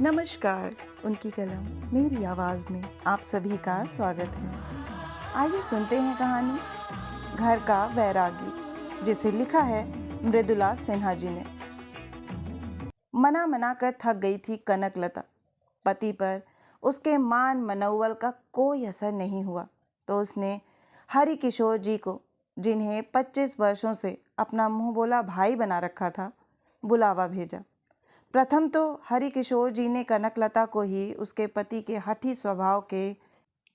नमस्कार। उनकी कलम मेरी आवाज़ में आप सभी का स्वागत है। आइए सुनते हैं कहानी घर का वैरागी, जिसे लिखा है मृदुला सिन्हा जी ने। मना मना कर थक गई थी कनकलता। पति पर उसके मान मनौवल का कोई असर नहीं हुआ तो उसने हरि किशोर जी को, जिन्हें 25 वर्षों से अपना मुंह बोला भाई बना रखा था, बुलावा भेजा। प्रथम तो हरि किशोर जी ने कनकलता को ही उसके पति के हठी स्वभाव के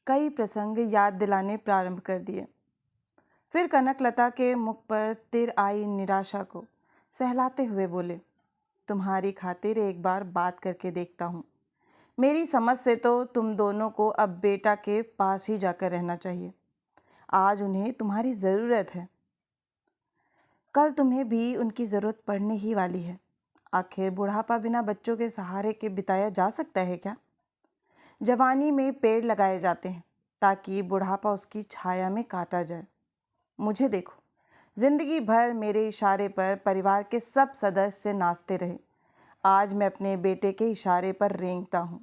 कई प्रसंग याद दिलाने प्रारंभ कर दिए। फिर कनकलता के मुख पर तिर आई निराशा को सहलाते हुए बोले, तुम्हारी खातिर एक बार बात करके देखता हूँ। मेरी समझ से तो तुम दोनों को अब बेटा के पास ही जाकर रहना चाहिए। आज उन्हें तुम्हारी ज़रूरत है, कल तुम्हें भी उनकी ज़रूरत पड़ने ही वाली है। आखिर बुढ़ापा बिना बच्चों के सहारे के बिताया जा सकता है क्या? जवानी में पेड़ लगाए जाते हैं ताकि बुढ़ापा उसकी छाया में काटा जाए। मुझे देखो, जिंदगी भर मेरे इशारे पर परिवार के सब सदस्य नाचते रहे। आज मैं अपने बेटे के इशारे पर रेंगता हूँ।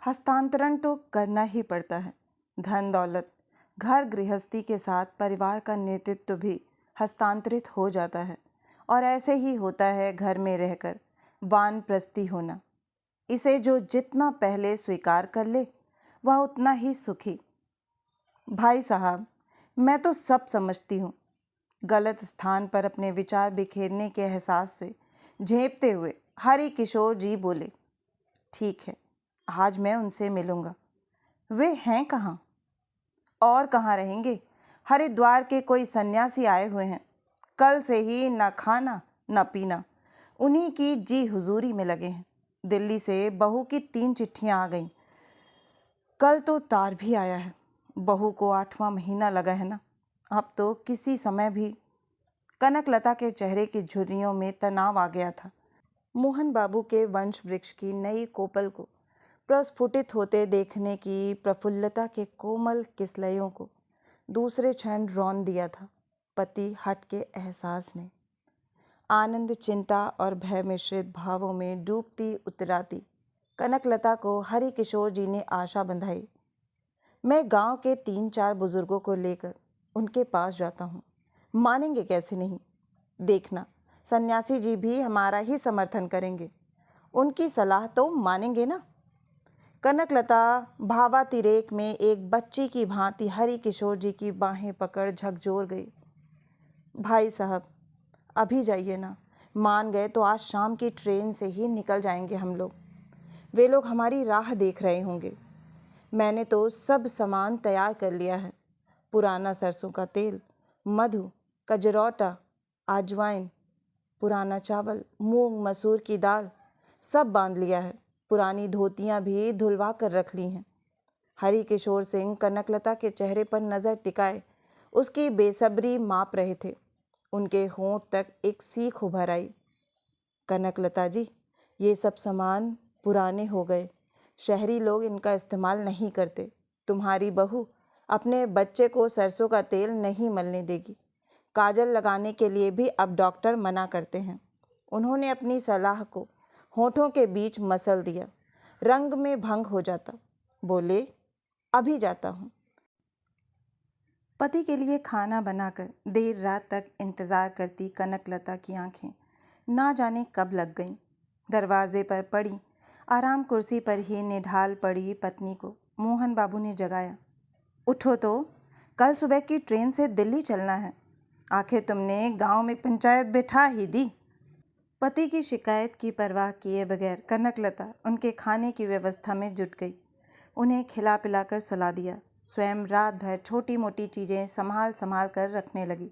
हस्तांतरण तो करना ही पड़ता है। धन दौलत, घर गृहस्थी के साथ परिवार का नेतृत्व भी हस्तांतरित हो जाता है। और ऐसे ही होता है घर में रहकर वानप्रस्थी होना। इसे जो जितना पहले स्वीकार कर ले वह उतना ही सुखी। भाई साहब, मैं तो सब समझती हूँ। गलत स्थान पर अपने विचार बिखेरने के एहसास से झेंपते हुए हरि किशोर जी बोले, ठीक है, आज मैं उनसे मिलूंगा। वे हैं कहाँ? और कहाँ रहेंगे? हरिद्वार के कोई सन्यासी आए हुए हैं। कल से ही न खाना न पीना, उन्हीं की जी हुजूरी में लगे हैं। दिल्ली से बहू की 3 चिट्ठियां आ गईं। कल तो तार भी आया है। बहू को 8वां महीना लगा है ना। अब तो किसी समय भी। कनकलता के चेहरे की झुर्रियों में तनाव आ गया था। मोहन बाबू के वंश वृक्ष की नई कोपल को प्रस्फुटित होते देखने की प्रफुल्लता के कोमल किसलयों को दूसरे क्षण रौंद दिया था पति हट के एहसास ने। आनंद, चिंता और भय मिश्रित भावों में डूबती उतराती कनकलता को हरि किशोर जी ने आशा बंधाई। मैं गांव के 3-4 बुजुर्गों को लेकर उनके पास जाता हूँ। मानेंगे कैसे नहीं? देखना, सन्यासी जी भी हमारा ही समर्थन करेंगे। उनकी सलाह तो मानेंगे ना? कनकलता भावातिरेक में एक बच्ची की भांति हरि किशोर जी की बाहें पकड़ झकझोर गई। भाई साहब, अभी जाइए ना। मान गए तो आज शाम की ट्रेन से ही निकल जाएंगे हम लोग। वे लोग हमारी राह देख रहे होंगे। मैंने तो सब सामान तैयार कर लिया है। पुराना सरसों का तेल, मधु, कजरौटा, अजवाइन, पुराना चावल, मूंग मसूर की दाल सब बांध लिया है। पुरानी धोतियां भी धुलवा कर रख ली हैं। हरि किशोर सिंह कनकलता के चेहरे पर नजर टिकाए उसकी बेसब्री माप रहे थे। उनके होंठ तक एक सीख उभर आई। कनकलता जी, ये सब सामान पुराने हो गए। शहरी लोग इनका इस्तेमाल नहीं करते। तुम्हारी बहू अपने बच्चे को सरसों का तेल नहीं मलने देगी। काजल लगाने के लिए भी अब डॉक्टर मना करते हैं। उन्होंने अपनी सलाह को होठों के बीच मसल दिया। रंग में भंग हो जाता। बोले, अभी जाता हूँ। पति के लिए खाना बनाकर देर रात तक इंतज़ार करती कनकलता की आंखें ना जाने कब लग गईं। दरवाजे पर पड़ी आराम कुर्सी पर ही निढाल पड़ी पत्नी को मोहन बाबू ने जगाया। उठो तो, कल सुबह की ट्रेन से दिल्ली चलना है। आखिर तुमने गांव में पंचायत बैठा ही दी। पति की शिकायत की परवाह किए बगैर कनकलता उनके खाने की व्यवस्था में जुट गई। उन्हें खिला पिलाकर सुला दिया। स्वयं रात भर छोटी मोटी चीज़ें संभाल संभाल कर रखने लगी।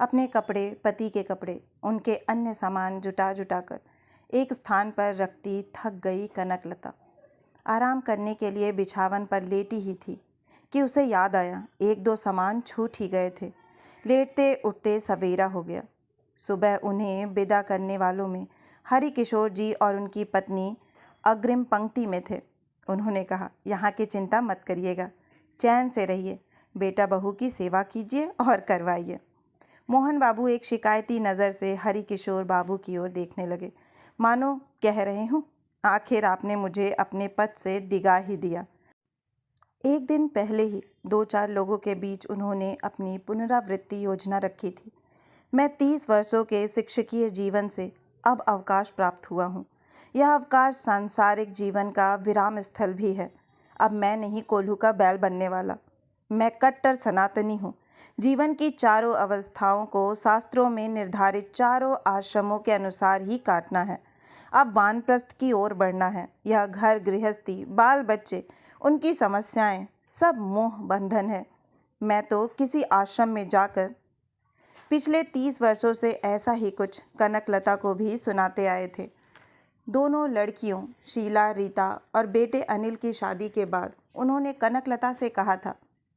अपने कपड़े, पति के कपड़े, उनके अन्य सामान जुटा जुटा कर एक स्थान पर रखती थक गई कनकलता आराम करने के लिए बिछावन पर लेटी ही थी कि उसे याद आया, 1-2 सामान छूट ही गए थे। लेटते उठते सवेरा हो गया। सुबह उन्हें विदा करने वालों में हरि किशोर जी और उनकी पत्नी अग्रिम पंक्ति में थे। उन्होंने कहा, यहाँ की चिंता मत करिएगा, चैन से रहिए, बेटा बहू की सेवा कीजिए और करवाइए। मोहन बाबू एक शिकायती नज़र से हरि किशोर बाबू की ओर देखने लगे, मानो कह रहे हूँ, आखिर आपने मुझे अपने पद से डिगा ही दिया। एक दिन पहले ही 2-4 लोगों के बीच उन्होंने अपनी पुनरावृत्ति योजना रखी थी। मैं 30 वर्षों के शिक्षकीय जीवन से अब अवकाश प्राप्त हुआ हूँ। यह अवकाश सांसारिक जीवन का विराम स्थल भी है। अब मैं नहीं कोल्हू का बैल बनने वाला। मैं कट्टर सनातनी हूँ। जीवन की चारों अवस्थाओं को शास्त्रों में निर्धारित चारों आश्रमों के अनुसार ही काटना है। अब वानप्रस्थ की ओर बढ़ना है। यह घर गृहस्थी, बाल बच्चे, उनकी समस्याएं सब मोह बंधन है। मैं तो किसी आश्रम में जाकर पिछले 30 वर्षों से ऐसा ही कुछ कनकलता को भी सुनाते आए थे। दोनों लड़कियों शीला, रीता और बेटे अनिल की शादी के बाद उन्होंने कनकलता से कहा था,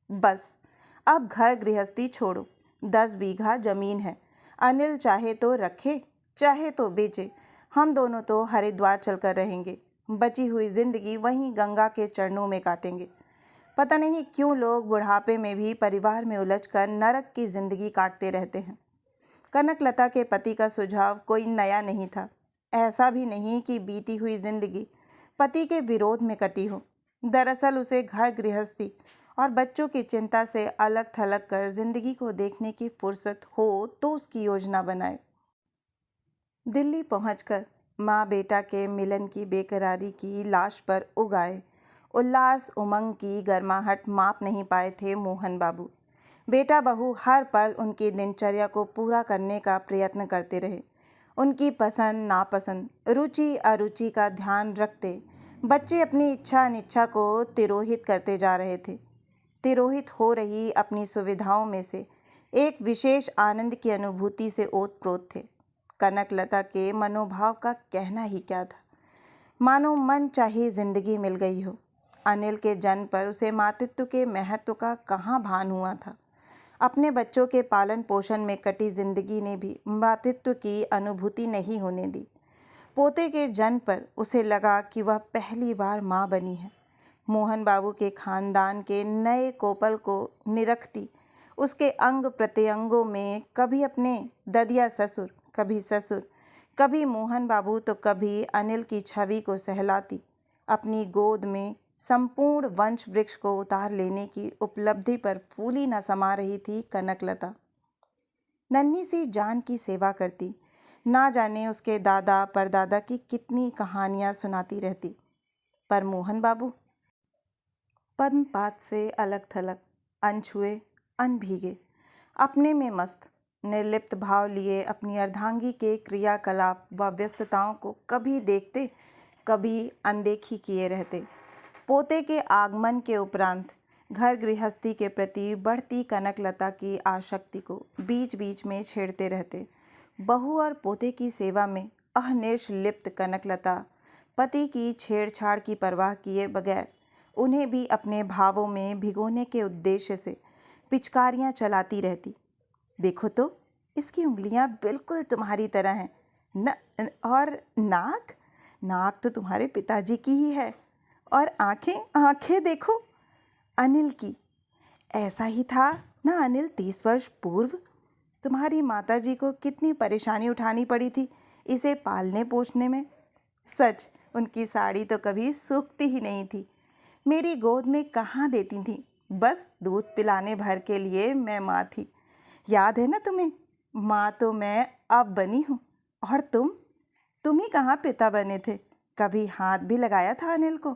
बस अब घर गृहस्थी छोड़ो। 10 बीघा जमीन है। अनिल चाहे तो रखे, चाहे तो बेचे। हम दोनों तो हरिद्वार चलकर रहेंगे। बची हुई जिंदगी वहीं गंगा के चरणों में काटेंगे। पता नहीं क्यों लोग बुढ़ापे में भी परिवार में उलझकर नरक की जिंदगी काटते रहते हैं। कनकलता के पति का सुझाव कोई नया नहीं था। ऐसा भी नहीं कि बीती हुई जिंदगी पति के विरोध में कटी हो। दरअसल उसे घर गृहस्थी और बच्चों की चिंता से अलग थलग कर जिंदगी को देखने की फुर्सत हो तो उसकी योजना बनाए। दिल्ली पहुंचकर माँ बेटा के मिलन की बेकरारी की लाश पर उगाए उल्लास उमंग की गर्माहट माप नहीं पाए थे मोहन बाबू। बेटा बहू हर पल उनकी दिनचर्या को पूरा करने का प्रयत्न करते रहे। उनकी पसंद नापसंद, रुचि अरुचि का ध्यान रखते बच्चे अपनी इच्छा अनिच्छा को तिरोहित करते जा रहे थे। तिरोहित हो रही अपनी सुविधाओं में से एक विशेष आनंद की अनुभूति से ओतप्रोत थे। कनकलता के मनोभाव का कहना ही क्या था। मानो मन चाहे जिंदगी मिल गई हो। अनिल के जन्म पर उसे मातृत्व के महत्व का कहाँ भान हुआ था। अपने बच्चों के पालन पोषण में कटी जिंदगी ने भी मातृत्व की अनुभूति नहीं होने दी। पोते के जन्म पर उसे लगा कि वह पहली बार माँ बनी है। मोहन बाबू के खानदान के नए कोपल को निरखती उसके अंग प्रत्यंगों में कभी अपने ददिया ससुर, कभी ससुर, कभी मोहन बाबू तो कभी अनिल की छवि को सहलाती अपनी गोद में संपूर्ण वंश वृक्ष को उतार लेने की उपलब्धि पर फूली न समा रही थी कनकलता। नन्ही सी जान की सेवा करती, ना जाने उसके दादा परदादा की कितनी कहानियां सुनाती रहती। पर मोहन बाबू पद्म पात से अलग थलग, अनछुए अनभीगे, अपने में मस्त, निर्लिप्त भाव लिए अपनी अर्धांगी के क्रियाकलाप व व्यस्तताओं को कभी देखते कभी अनदेखी किए रहते। पोते के आगमन के उपरांत घर गृहस्थी के प्रति बढ़ती कनकलता की आसक्ति को बीच बीच में छेड़ते रहते। बहू और पोते की सेवा में अनिर्लिप्त कनकलता पति की छेड़छाड़ की परवाह किए बगैर उन्हें भी अपने भावों में भिगोने के उद्देश्य से पिचकारियां चलाती रहती। देखो तो इसकी उंगलियां बिल्कुल तुम्हारी तरह हैं न, और नाक नाक तो तुम्हारे पिताजी की ही है। और आंखें आंखें देखो अनिल की। ऐसा ही था ना अनिल 30 वर्ष पूर्व। तुम्हारी माताजी को कितनी परेशानी उठानी पड़ी थी इसे पालने पोषने में। सच उनकी साड़ी तो कभी सूखती ही नहीं थी। मेरी गोद में कहाँ देती थी, बस दूध पिलाने भर के लिए मैं माँ थी। याद है ना तुम्हें? माँ तो मैं अब बनी हूँ। और तुम ही कहाँ पिता बने थे। कभी हाथ भी लगाया था अनिल को।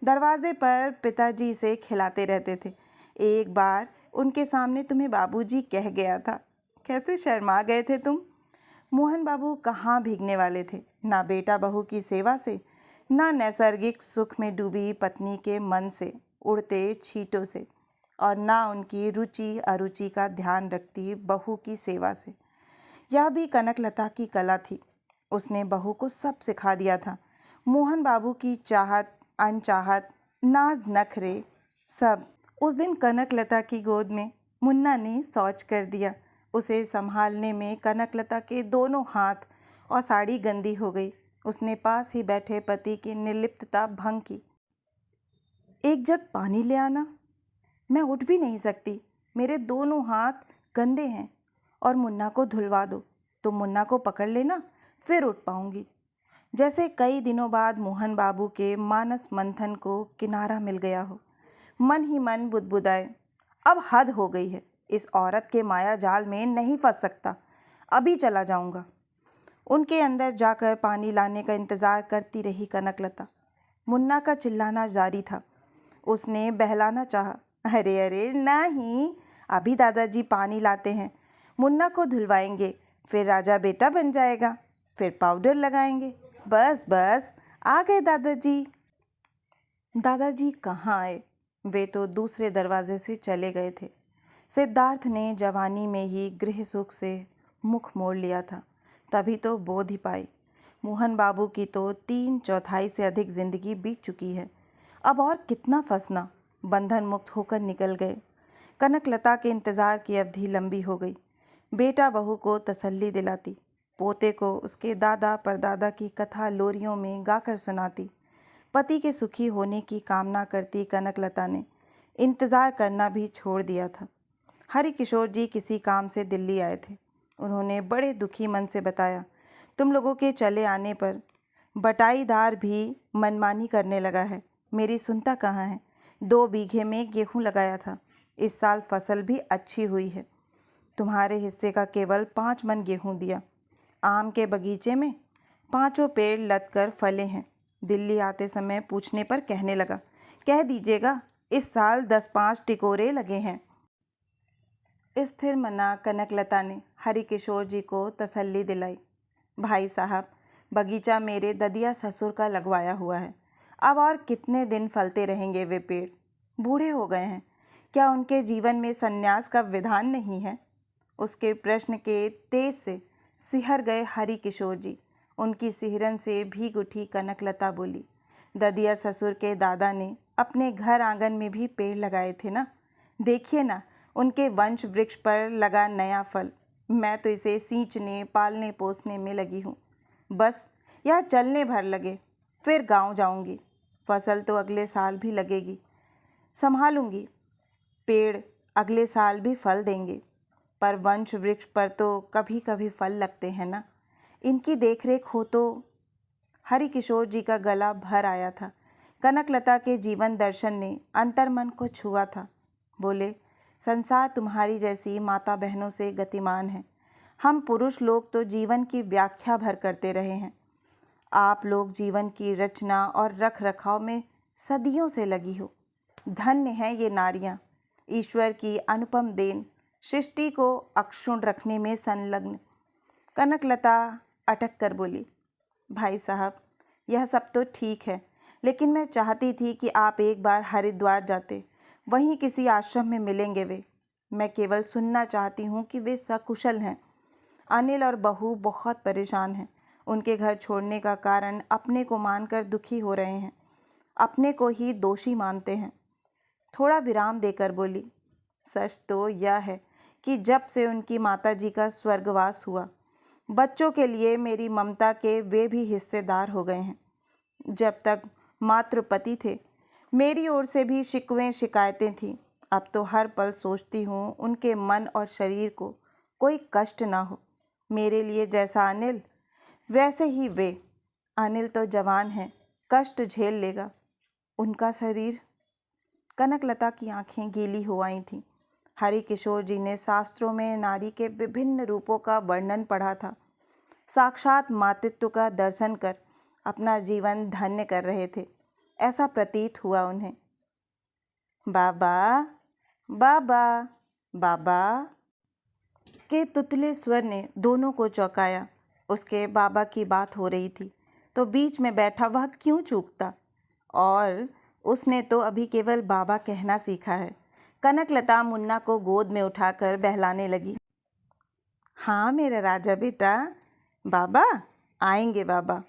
दरवाजे पर पिताजी से खिलाते रहते थे। एक बार उनके सामने तुम्हें बाबूजी कह गया था। कैसे शर्मा गए थे तुम। मोहन बाबू कहाँ भीगने वाले थे, ना बेटा बहू की सेवा से, ना नैसर्गिक सुख में डूबी पत्नी के मन से उड़ते छींटों से, और ना उनकी रुचि अरुचि का ध्यान रखती बहू की सेवा से। यह भी कनकलता की कला थी। उसने बहू को सब सिखा दिया था। मोहन बाबू की चाहत अनचाहत, नाज नखरे सब। उस दिन कनकलता की गोद में मुन्ना ने शौच कर दिया। उसे संभालने में कनकलता के दोनों हाथ और साड़ी गंदी हो गई। उसने पास ही बैठे पति की निर्लिप्तता भंग की। एक जग पानी ले आना। मैं उठ भी नहीं सकती, मेरे दोनों हाथ गंदे हैं। और मुन्ना को धुलवा दो, तो मुन्ना को पकड़ लेना, फिर उठ पाऊंगी। जैसे कई दिनों बाद मोहन बाबू के मानस मंथन को किनारा मिल गया हो। मन ही मन बुदबुदाए, अब हद हो गई है, इस औरत के माया जाल में नहीं फंस सकता, अभी चला जाऊंगा। उनके अंदर जाकर पानी लाने का इंतजार करती रही कनकलता। मुन्ना का चिल्लाना जारी था। उसने बहलाना चाहा, अरे अरे नहीं, अभी दादाजी पानी लाते हैं, मुन्ना को धुलवाएंगे, फिर राजा बेटा बन जाएगा, फिर पाउडर लगाएंगे, बस बस आ गए दादाजी। दादाजी कहाँ आए? वे तो दूसरे दरवाजे से चले गए थे। सिद्धार्थ ने जवानी में ही गृह सुख से मुख मोड़ लिया था, तभी तो बोध ही पाई। मोहन बाबू की तो 3/4 से अधिक जिंदगी बीत चुकी है, अब और कितना फंसना। बंधन मुक्त होकर निकल गए। कनकलता के इंतज़ार की अवधि लंबी हो गई। बेटा बहू को तसल्ली दिलाती, पोते को उसके दादा परदादा की कथा लोरियों में गाकर सुनाती, पति के सुखी होने की कामना करती कनकलता ने इंतज़ार करना भी छोड़ दिया था। हरिकिशोर जी किसी काम से दिल्ली आए थे। उन्होंने बड़े दुखी मन से बताया, तुम लोगों के चले आने पर बटाईदार भी मनमानी करने लगा है। मेरी सुनता कहाँ है? 2 बीघे में गेहूँ लगाया था, इस साल फसल भी अच्छी हुई है। तुम्हारे हिस्से का केवल 5 मन गेहूँ दिया। आम के बगीचे में 5 पेड़ लद कर फले हैं। दिल्ली आते समय पूछने पर कहने लगा, कह दीजिएगा इस साल 10-5 टिकोरे लगे हैं। स्थिर मना कनकलता ने हरिकिशोर जी को तसल्ली दिलाई, भाई साहब, बगीचा मेरे ददिया ससुर का लगवाया हुआ है, अब और कितने दिन फलते रहेंगे वे पेड़? बूढ़े हो गए हैं, क्या उनके जीवन में संन्यास का विधान नहीं है? उसके प्रश्न के तेज से सिहर गए हरिकिशोर जी। उनकी सिहरन से भीग उठी कनकलता बोली, ददिया ससुर के दादा ने अपने घर आंगन में भी पेड़ लगाए थे ना, देखिए ना उनके वंश वृक्ष पर लगा नया फल। मैं तो इसे सींचने पालने पोसने में लगी हूँ, बस यह चलने भर लगे, फिर गांव जाऊंगी। फसल तो अगले साल भी लगेगी, संभालूंगी। पेड़ अगले साल भी फल देंगे, पर वंश वृक्ष पर तो कभी कभी फल लगते हैं ना, इनकी देखरेख हो तो। हरिकिशोर जी का गला भर आया था। कनकलता के जीवन दर्शन ने अंतर्मन को छुआ था। बोले, संसार तुम्हारी जैसी माता बहनों से गतिमान है। हम पुरुष लोग तो जीवन की व्याख्या भर करते रहे हैं, आप लोग जीवन की रचना और रख रखाव में सदियों से लगी हो। धन्य हैं ये नारियां, ईश्वर की अनुपम देन, सृष्टि को अक्षुण्ण रखने में संलग्न। कनकलता अटक कर बोली, भाई साहब, यह सब तो ठीक है, लेकिन मैं चाहती थी कि आप एक बार हरिद्वार जाते, वहीं किसी आश्रम में मिलेंगे वे। मैं केवल सुनना चाहती हूँ कि वे सकुशल हैं। अनिल और बहू बहुत परेशान हैं, उनके घर छोड़ने का कारण अपने को मानकर दुखी हो रहे हैं, अपने को ही दोषी मानते हैं। थोड़ा विराम देकर बोली, सच तो यह है कि जब से उनकी माताजी का स्वर्गवास हुआ, बच्चों के लिए मेरी ममता के वे भी हिस्सेदार हो गए हैं। जब तक मातृपति थे, मेरी ओर से भी शिकवें शिकायतें थीं। अब तो हर पल सोचती हूँ उनके मन और शरीर को कोई कष्ट ना हो। मेरे लिए जैसा अनिल, वैसे ही वे। अनिल तो जवान है, कष्ट झेल लेगा, उनका शरीर। कनकलता की आंखें गीली हो आई थीं। हरिकिशोर जी ने शास्त्रों में नारी के विभिन्न रूपों का वर्णन पढ़ा था। साक्षात मातृत्व का दर्शन कर अपना जीवन धन्य कर रहे थे, ऐसा प्रतीत हुआ उन्हें। बाबा, बाबा, बाबा के तुतले स्वर ने दोनों को चौंकाया। उसके बाबा की बात हो रही थी तो बीच में बैठा वह क्यों चूकता? और उसने तो अभी केवल बाबा कहना सीखा है। कनकलता मुन्ना को गोद में उठाकर बहलाने लगी। हाँ मेरा राजा बेटा, बाबा आएंगे बाबा।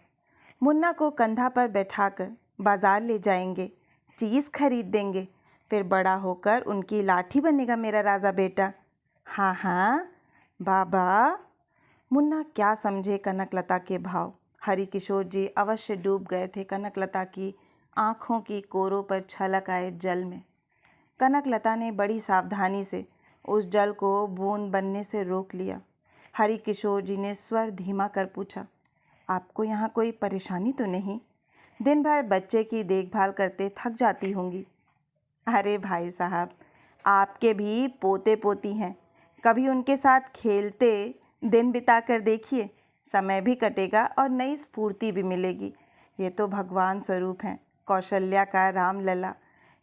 मुन्ना को कंधा पर बैठाकर बाजार ले जाएंगे, चीज़ खरीद देंगे, फिर बड़ा होकर उनकी लाठी बनेगा मेरा राजा बेटा। हाँ हाँ बाबा। मुन्ना क्या समझे कनकलता के भाव। हरिकिशोर जी अवश्य डूब गए थे कनकलता की आँखों की कोरों पर छलक आए जल में। कनकलता ने बड़ी सावधानी से उस जल को बूंद बनने से रोक लिया। हरिकिशोर जी ने स्वर धीमा कर पूछा, आपको यहाँ कोई परेशानी तो नहीं? दिन भर बच्चे की देखभाल करते थक जाती होंगी। अरे भाई साहब, आपके भी पोते पोती हैं, कभी उनके साथ खेलते दिन बिता कर देखिए, समय भी कटेगा और नई स्फूर्ति भी मिलेगी। ये तो भगवान स्वरूप हैं, कौशल्या का राम लला,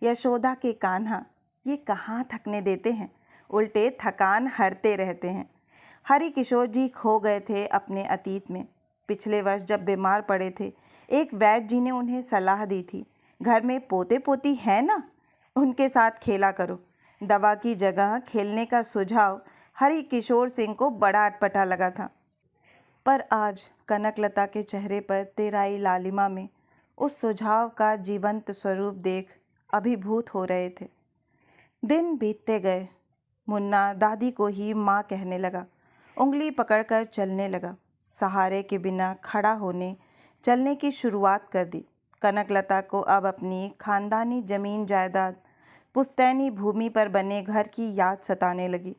यशोदा के कान्हा। ये कहाँ थकने देते हैं, उल्टे थकान हरते रहते हैं। हरि किशोर जी खो गए थे अपने अतीत में। पिछले वर्ष जब बीमार पड़े थे, एक वैद्य जी ने उन्हें सलाह दी थी, घर में पोते पोती हैं ना, उनके साथ खेला करो। दवा की जगह खेलने का सुझाव हरि किशोर सिंह को बड़ा अटपटा लगा था। पर आज कनकलता के चेहरे पर तेराई लालिमा में उस सुझाव का जीवंत स्वरूप देख अभिभूत हो रहे थे। दिन बीतते गए। मुन्ना दादी को ही माँ कहने लगा, उंगली पकड़कर चलने लगा, सहारे के बिना खड़ा होने चलने की शुरुआत कर दी। कनकलता को अब अपनी खानदानी जमीन जायदाद, पुश्तैनी भूमि पर बने घर की याद सताने लगी।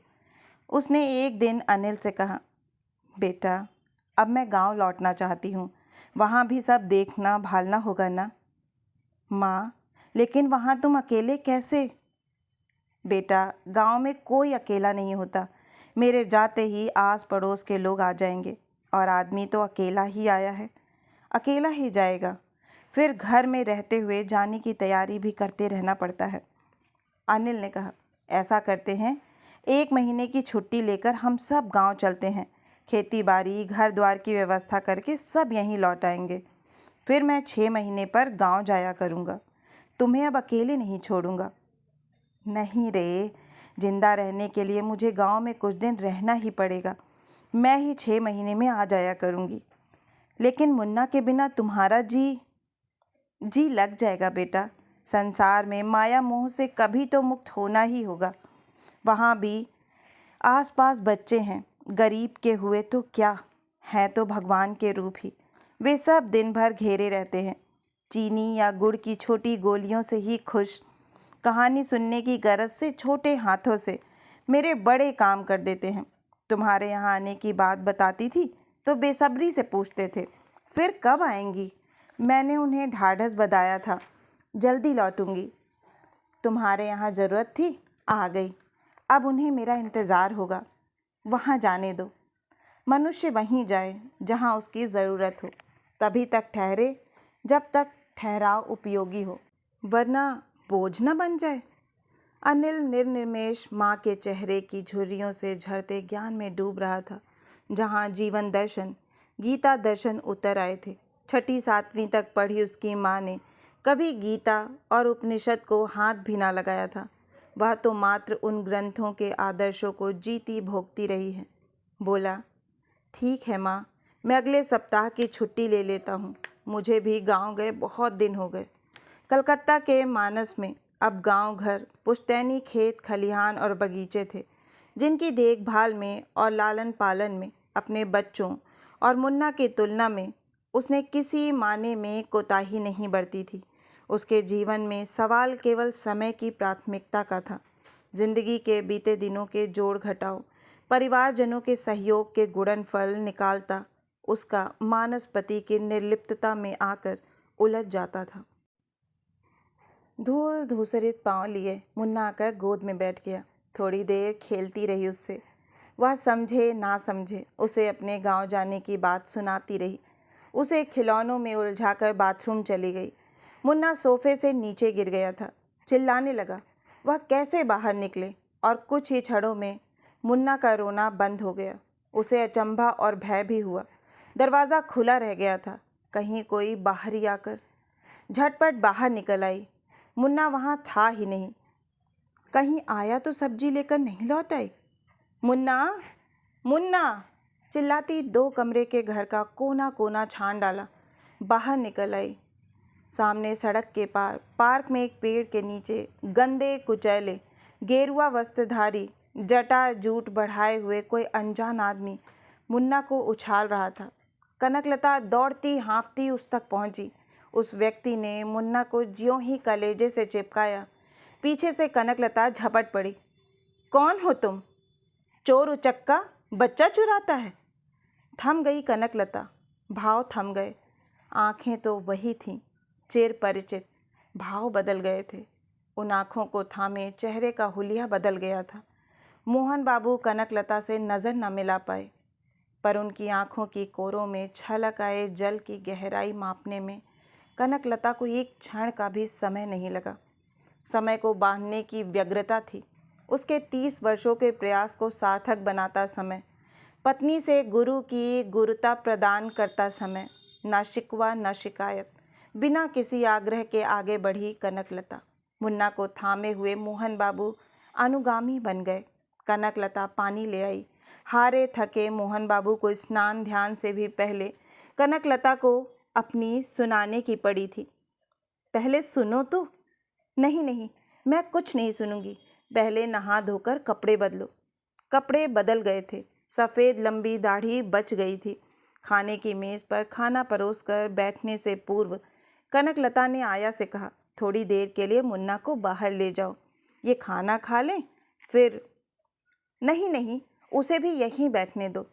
उसने एक दिन अनिल से कहा, बेटा, अब मैं गांव लौटना चाहती हूँ, वहाँ भी सब देखना भालना होगा ना? माँ, लेकिन वहाँ तुम अकेले कैसे? बेटा, गांव में कोई अकेला नहीं होता। मेरे जाते ही आस पड़ोस के लोग आ जाएंगे, और आदमी तो अकेला ही आया है, अकेला ही जाएगा। फिर घर में रहते हुए जाने की तैयारी भी करते रहना पड़ता है। अनिल ने कहा, ऐसा करते हैं, 1 महीने की छुट्टी लेकर हम सब गांव चलते हैं। खेती बाड़ी घर द्वार की व्यवस्था करके सब यहीं लौट आएंगे। फिर मैं 6 महीने पर गांव जाया करूंगा। तुम्हें अब अकेले नहीं छोड़ूंगा। नहीं रे, जिंदा रहने के लिए मुझे गांव में कुछ दिन रहना ही पड़ेगा। मैं ही 6 महीने में आ जाया करूंगी। लेकिन मुन्ना के बिना तुम्हारा जी लग जाएगा बेटा। संसार में माया मोह से कभी तो मुक्त होना ही होगा। वहाँ भी आसपास बच्चे हैं, गरीब के हुए तो क्या, हैं तो भगवान के रूप ही। वे सब दिन भर घेरे रहते हैं, चीनी या गुड़ की छोटी गोलियों से ही खुश। कहानी सुनने की गरज से छोटे हाथों से मेरे बड़े काम कर देते हैं। तुम्हारे यहाँ आने की बात बताती थी तो बेसब्री से पूछते थे, फिर कब आएंगी? मैंने उन्हें ढाढ़स बंधाया था, जल्दी लौटूंगी। तुम्हारे यहाँ ज़रूरत थी, आ गई। अब उन्हें मेरा इंतज़ार होगा। वहाँ जाने दो। मनुष्य वहीं जाए जहाँ उसकी ज़रूरत हो, तभी तक ठहरे जब तक ठहराव उपयोगी हो, वरना बोझ न बन जाए। अनिल निर्निमेष माँ के चेहरे की झुर्रियों से झरते ज्ञान में डूब रहा था, जहाँ जीवन दर्शन, गीता दर्शन उतर आए थे। 6ठी 7वीं तक पढ़ी उसकी माँ ने कभी गीता और उपनिषद को हाथ भी ना लगाया था। वह तो मात्र उन ग्रंथों के आदर्शों को जीती भोगती रही है। बोला, ठीक है माँ, मैं अगले सप्ताह की छुट्टी ले लेता हूँ। मुझे भी गांव गए बहुत दिन हो गए। कलकत्ता के मानस में अब गांव घर, पुश्तैनी खेत खलिहान और बगीचे थे, जिनकी देखभाल में और लालन पालन में अपने बच्चों और मुन्ना की तुलना में उसने किसी माने में कोताही नहीं बरती थी। उसके जीवन में सवाल केवल समय की प्राथमिकता का था। जिंदगी के बीते दिनों के जोड़ घटाव, परिवारजनों के सहयोग के गुणनफल निकालता उसका मानस पति की निर्लिप्तता में आकर उलझ जाता था। धूल धूसरित पांव लिए मुन्ना आकर गोद में बैठ गया। थोड़ी देर खेलती रही उससे। वह समझे ना समझे उसे अपने गांव जाने की बात सुनाती रही। उसे खिलौनों में उलझाकर बाथरूम चली गई। मुन्ना सोफे से नीचे गिर गया था, चिल्लाने लगा। वह कैसे बाहर निकले, और कुछ ही क्षणों में मुन्ना का रोना बंद हो गया। उसे अचंभा और भय भी हुआ। दरवाज़ा खुला रह गया था, कहीं कोई बाहर ही आकर। झटपट बाहर निकल आई। मुन्ना वहाँ था ही नहीं। कहीं आया तो सब्जी लेकर नहीं लौट आई। मुन्ना, मुन्ना चिल्लाती 2 कमरे के घर का कोना कोना छान डाला। बाहर निकल आई। सामने सड़क के पार पार्क में एक पेड़ के नीचे गंदे कुचैले गेरुआ वस्त्रधारी जटा जूट बढ़ाए हुए कोई अनजान आदमी मुन्ना को उछाल रहा था। कनकलता दौड़ती हाँफती उस तक पहुंची। उस व्यक्ति ने मुन्ना को ज्यों ही कलेजे से चिपकाया, पीछे से कनकलता झपट पड़ी। कौन हो तुम? चोर उचक्का, बच्चा चुराता है। थम गई कनकलता। भाव थम गए। आंखें तो वही थीं, चिर परिचित। भाव बदल गए थे। उन आँखों को थामे चेहरे का हुलिया बदल गया था। मोहन बाबू कनकलता से नज़र न मिला पाए, पर उनकी आँखों की कोरों में छलक आए जल की गहराई मापने में कनकलता को एक क्षण का भी समय नहीं लगा। समय को बांधने की व्यग्रता थी। उसके 30 वर्षों के प्रयास को सार्थक बनाता समय, पत्नी से गुरु की गुरुता प्रदान करता समय, न शिकवा न शिकायत, बिना किसी आग्रह के आगे बढ़ी कनकलता। मुन्ना को थामे हुए मोहन बाबू अनुगामी बन गए। कनकलता पानी ले आई। हारे थके मोहन बाबू को स्नान ध्यान से भी पहले कनकलता को अपनी सुनाने की पड़ी थी। पहले सुनो तो। नहीं नहीं, मैं कुछ नहीं सुनूंगी। पहले नहा धोकर कपड़े बदलो। कपड़े बदल गए थे। सफ़ेद लंबी दाढ़ी बच गई थी। खाने की मेज़ पर खाना परोसकर बैठने से पूर्व कनकलता ने आया से कहा, थोड़ी देर के लिए मुन्ना को बाहर ले जाओ, ये खाना खा लें फिर। नहीं नहीं, उसे भी यहीं बैठने दो।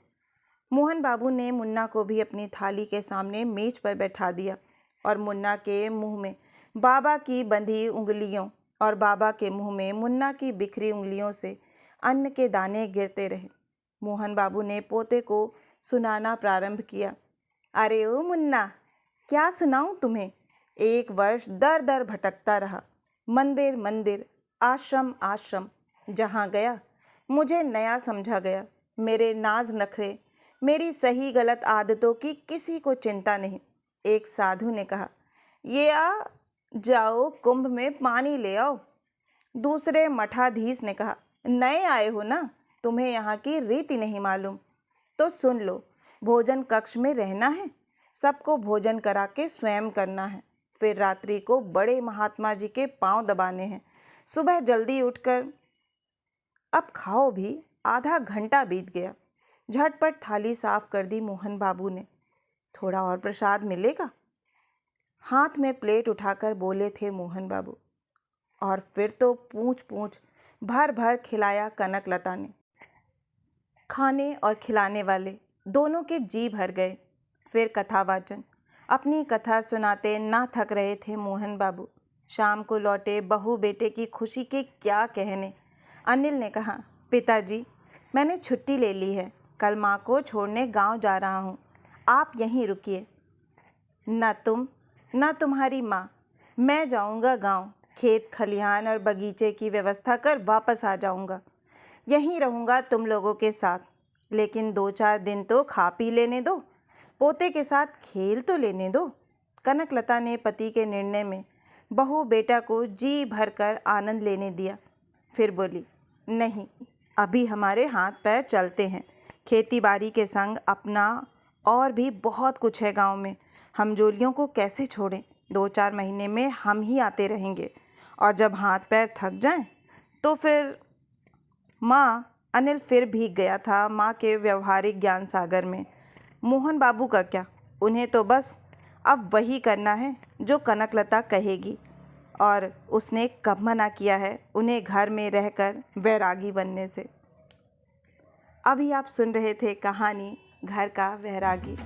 मोहन बाबू ने मुन्ना को भी अपनी थाली के सामने मेज पर बैठा दिया और मुन्ना के मुंह में बाबा की बंधी उंगलियों और बाबा के मुंह में मुन्ना की बिखरी उंगलियों से अन्न के दाने गिरते रहे। मोहन बाबू ने पोते को सुनाना प्रारंभ किया। अरे ओ मुन्ना, क्या सुनाऊं तुम्हें। 1 वर्ष दर दर भटकता रहा, मंदिर मंदिर, आश्रम आश्रम। जहाँ गया मुझे नया समझा गया। मेरे नाज नखरे, मेरी सही गलत आदतों की किसी को चिंता नहीं। एक साधु ने कहा, ये आ जाओ कुंभ में पानी ले आओ। दूसरे मठाधीश ने कहा, नए आए हो ना, तुम्हें यहाँ की रीति नहीं मालूम, तो सुन लो। भोजन कक्ष में रहना है, सबको भोजन करा के स्वयं करना है, फिर रात्रि को बड़े महात्मा जी के पांव दबाने हैं, सुबह जल्दी उठकर। अब खाओ भी। आधा घंटा बीत गया। झटपट थाली साफ कर दी मोहन बाबू ने। थोड़ा और प्रसाद मिलेगा? हाथ में प्लेट उठाकर बोले थे मोहन बाबू। और फिर तो पूंछ पूंछ भर भर खिलाया कनकलता ने। खाने और खिलाने वाले दोनों के जी भर गए। फिर कथावाचन। अपनी कथा सुनाते ना थक रहे थे मोहन बाबू। शाम को लौटे बहू बेटे की खुशी के क्या कहने। अनिल ने कहा, पिताजी मैंने छुट्टी ले ली है, कल माँ को छोड़ने गांव जा रहा हूँ, आप यहीं रुकिए। न तुम न तुम्हारी माँ, मैं जाऊँगा गांव, खेत खलिहान और बगीचे की व्यवस्था कर वापस आ जाऊँगा। यहीं रहूँगा तुम लोगों के साथ, लेकिन 2-4 दिन तो खा पी लेने दो, पोते के साथ खेल तो लेने दो। कनकलता ने पति के निर्णय में बहू बेटा को जी भरकर आनंद लेने दिया। फिर बोली, नहीं, अभी हमारे हाथ पैर चलते हैं। खेती बाड़ी के संग अपना और भी बहुत कुछ है गांव में, हम जोलियों को कैसे छोड़ें। 2-4 महीने में हम ही आते रहेंगे, और जब हाथ पैर थक जाएं तो फिर। माँ, अनिल फिर भीग गया था माँ के व्यवहारिक ज्ञान सागर में। मोहन बाबू का क्या, उन्हें तो बस अब वही करना है जो कनकलता कहेगी, और उसने कब मना किया है उन्हें घर में रहकर वैरागी बनने से। अभी आप सुन रहे थे कहानी घर का वैरागी।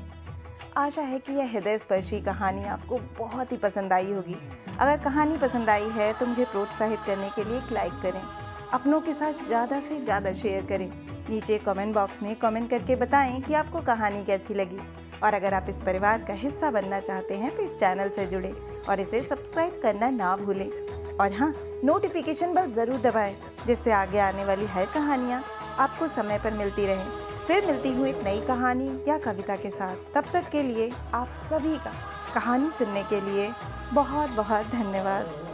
आशा है कि यह हृदय स्पर्शी कहानी आपको बहुत ही पसंद आई होगी। अगर कहानी पसंद आई है तो मुझे प्रोत्साहित करने के लिए एक लाइक करें, अपनों के साथ ज़्यादा से ज़्यादा शेयर करें। नीचे कमेंट बॉक्स में कमेंट करके बताएं कि आपको कहानी कैसी लगी। और अगर आप इस परिवार का हिस्सा बनना चाहते हैं तो इस चैनल से जुड़ें और इसे सब्सक्राइब करना ना भूलें। और हाँ, नोटिफिकेशन बेल ज़रूर दबाएं, जिससे आगे आने वाली हर कहानियाँ आपको समय पर मिलती रहें। फिर मिलती हूँ एक नई कहानी या कविता के साथ। तब तक के लिए आप सभी का कहानी सुनने के लिए बहुत बहुत धन्यवाद।